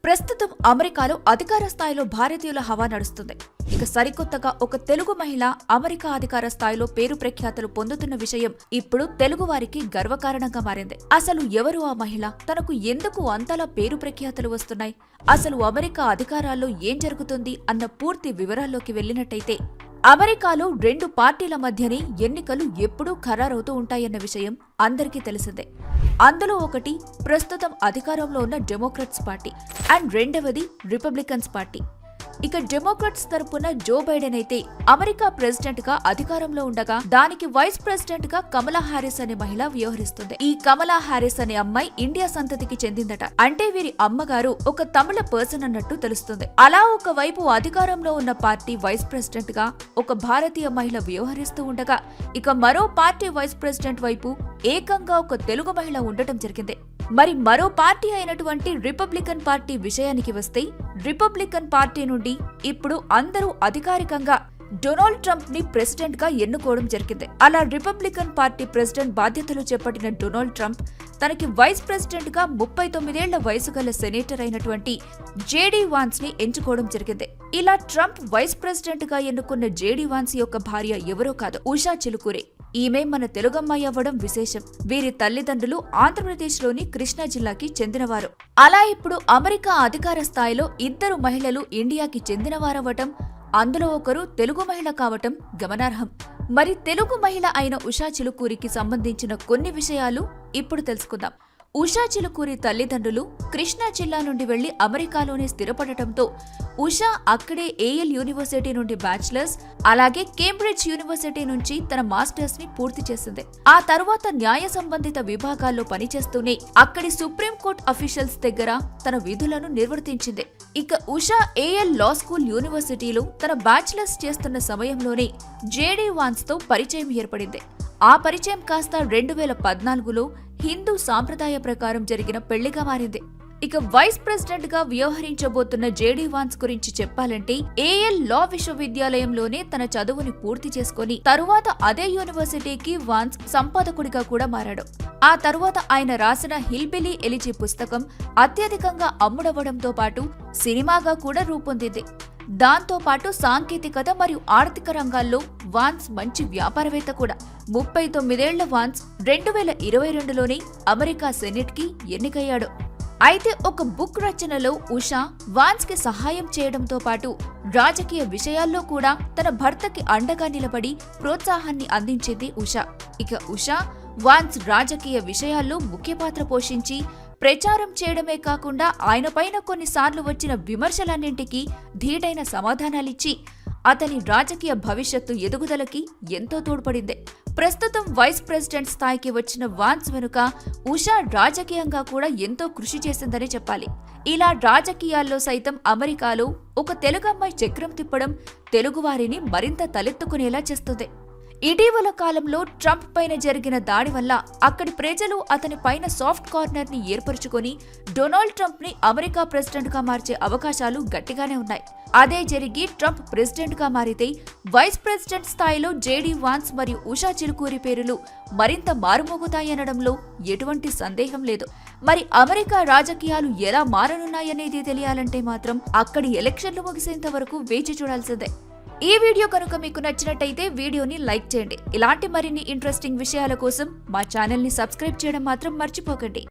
ప్రస్తుతం అమెరికాలో అధికార స్థాయిలో భారతీయుల హవా నడుస్తుంది. ఇక సరికొత్తగా ఒక తెలుగు మహిళ అమెరికా అధికార స్థాయిలో పేరు ప్రఖ్యాతులు పొందుతున్న విషయం ఇప్పుడు తెలుగు వారికి గర్వకారణంగా మారింది. అసలు ఎవరు ఆ మహిళ? తనకు ఎందుకు అంతలా పేరు ప్రఖ్యాతులు వస్తున్నాయి? అసలు అమెరికా అధికారాల్లో ఏం జరుగుతుంది అన్న పూర్తి వివరాల్లోకి వెళ్లినట్టయితే, అమెరికాలో రెండు పార్టీల మధ్యనే ఎన్నికలు ఎప్పుడూ ఖరారవుతూ ఉంటాయన్న విషయం అందరికీ తెలిసిందే. అందులో ఒకటి ప్రస్తుతం అధికారంలో ఉన్న డెమోక్రాట్స్ పార్టీ అండ్ రెండవది రిపబ్లికన్స్ పార్టీ. ఇక డెమోక్రాట్స్ తరపున జో బైడెన్ అయితే అమెరికా ప్రెసిడెంట్ గా అధికారంలో ఉండగా దానికి వైస్ ప్రెసిడెంట్ గా కమలా హారిస్ అనే మహిళ వ్యవహరిస్తుంది. ఈ కమలా హారిస్ అనే అమ్మాయి ఇండియా సంతతికి చెందిందట. అంటే వీరి అమ్మగారు ఒక తమిళ పర్సన్ అన్నట్టు తెలుస్తుంది. అలా ఒకవైపు అధికారంలో ఉన్న పార్టీ వైస్ ప్రెసిడెంట్ గా ఒక భారతీయ మహిళ వ్యవహరిస్తూ ఉండగా, ఇక మరో పార్టీ వైస్ ప్రెసిడెంట్ వైపు ఏకంగా ఒక తెలుగు మహిళ ఉండటం జరిగింది. మరి మరో పార్టీ అయినటువంటి రిపబ్లికన్ పార్టీ విషయానికి వస్తే, రిపబ్లికన్ పార్టీ నుండి ఇప్పుడు అందరూ అధికారికంగా డొనాల్డ్ ట్రంప్ ని ప్రెసిడెంట్ గా ఎన్నుకోవడం జరిగింది. అలా రిపబ్లికన్ పార్టీ ప్రెసిడెంట్ బాధ్యతలు చేపట్టిన డొనాల్డ్ ట్రంప్ తనకి వైస్ ప్రెసిడెంట్ గా 39 ఏళ్ల వయసు గల సెనేటర్ అయినటువంటి జేడీ వాన్స్ ని ఎంచుకోవడం జరిగింది. ఇలా ట్రంప్ వైస్ ప్రెసిడెంట్ గా ఎన్నుకున్న జేడీ వాన్స్ యొక్క భార్య ఎవరో కాదు, ఉషా చిలుకూరి. ఈమె మన తెలుగమ్మాయి అవ్వడం విశేషం. వీరి తల్లిదండ్రులు ఆంధ్రప్రదేశ్లోని కృష్ణా జిల్లాకి చెందినవారు. అలా ఇప్పుడు అమెరికా అధికార స్థాయిలో ఇద్దరు మహిళలు ఇండియాకి చెందినవారవ్వటం, అందులో ఒకరు తెలుగు మహిళ కావటం గమనార్హం. మరి తెలుగు మహిళ అయిన ఉషా చిలుకూరికి సంబంధించిన కొన్ని విషయాలు ఇప్పుడు తెలుసుకుందాం. ఉషా చిలుకూరి తల్లిదండ్రులు కృష్ణా జిల్లా నుండి వెళ్లి అమెరికాలోనే స్థిరపడటంతో ఉషా అక్కడే ఏఎల్ యూనివర్సిటీ నుండి బ్యాచిలర్స్, అలాగే కేంబ్రిడ్జ్ యూనివర్సిటీ నుంచి తన మాస్టర్స్ ని పూర్తి చేసింది. ఆ తరువాత న్యాయ సంబంధిత విభాగాల్లో పనిచేస్తూనే అక్కడి సుప్రీంకోర్టు అఫీషియల్స్ దగ్గర తన విధులను నిర్వర్తించింది. ఇక ఉషా ఏఎల్ లా స్కూల్ యూనివర్సిటీలో తన బ్యాచిలర్స్ చేస్తున్న సమయంలోనే జేడీ వాన్స్ తో పరిచయం ఏర్పడింది. ఆ పరిచయం కాస్త 2014లో హిందూ సాంప్రదాయ ప్రకారం జరిగిన పెళ్లిగా మారింది. ఇక వైస్ ప్రెసిడెంట్ గా వ్యవహరించబోతున్న జేడీ వాన్స్ గురించి చెప్పాలంటే, ఏఎల్ లా విశ్వవిద్యాలయంలోనే తన చదువుని పూర్తి చేసుకుని తరువాత అదే యూనివర్సిటీకి వాన్స్ సంపాదకుడిగా కూడా మారాడు. ఆ తరువాత ఆయన రాసిన హిల్బిలీ ఎలిజీ పుస్తకం అత్యధికంగా అమ్ముడవడంతో పాటు సినిమాగా కూడా రూపొందింది. దాంతో పాటు సాంకేతికత మరియు ఆర్థిక రంగాల్లో వాన్స్ మంచి వ్యాపారవేత్త కూడా. 39 ఏళ్ల వాన్స్ 2022లోనే అమెరికా సెనెట్ కి ఎన్నికయ్యాడు. అయితే ఒక బుక్ రచనలో ఉషా వాన్స్ కి సహాయం చేయడంతో పాటు రాజకీయ విషయాల్లో కూడా తన భర్తకి అండగా నిలబడి ప్రోత్సాహాన్ని అందించింది ఉషా. ఇక ఉషా వాన్స్ రాజకీయ విషయాల్లో ముఖ్య పాత్ర పోషించి ప్రచారం చేయడమే కాకుండా ఆయన పైన కొన్నిసార్లు వచ్చిన విమర్శలన్నింటికీ ధీటైన సమాధానాలిచ్చి అతని రాజకీయ భవిష్యత్తు ఎదుగుదలకి ఎంతో తోడ్పడింది. ప్రస్తుతం వైస్ ప్రెసిడెంట్ స్థాయికి వచ్చిన వాన్స్ వెనుక ఉషా రాజకీయంగా కూడా ఎంతో కృషి చేసిందనే చెప్పాలి. ఇలా రాజకీయాల్లో సైతం అమెరికాలో ఒక తెలుగమ్మాయి చక్రం తిప్పడం తెలుగువారిని మరింత తలెత్తుకునేలా చేస్తుంది. ఇటీవల కాలంలో ట్రంప్ పైన జరిగిన దాడి వల్ల అక్కడి ప్రజలు అతని పైన సాఫ్ట్ కార్నర్ ని ఏర్పరచుకొని డొనాల్డ్ ట్రంప్ ని అమెరికా ప్రెసిడెంట్ గా మార్చే అవకాశాలు గట్టిగానే ఉన్నాయి. అదే జరిగి ట్రంప్ ప్రెసిడెంట్ గా మారితే వైస్ ప్రెసిడెంట్ స్థాయిలో జేడీ వాన్స్ మరియు ఉషా చిలుకూరి పేరులు మరింత మారుమోగుతాయనడంలో ఎటువంటి సందేహం లేదు. మరి అమెరికా రాజకీయాలు ఎలా మారనున్నాయనేది తెలియాలంటే మాత్రం అక్కడి ఎలక్షన్లు ముగిసేంత వరకు వేచి చూడాల్సిందే. ఈ వీడియో కనుక మీకు నచ్చినట్టయితే వీడియోని లైక్ చేయండి. ఇలాంటి మరిన్ని ఇంట్రెస్టింగ్ విషయాల కోసం మా ఛానల్ ని సబ్స్క్రైబ్ చేయడం మాత్రం మర్చిపోకండి.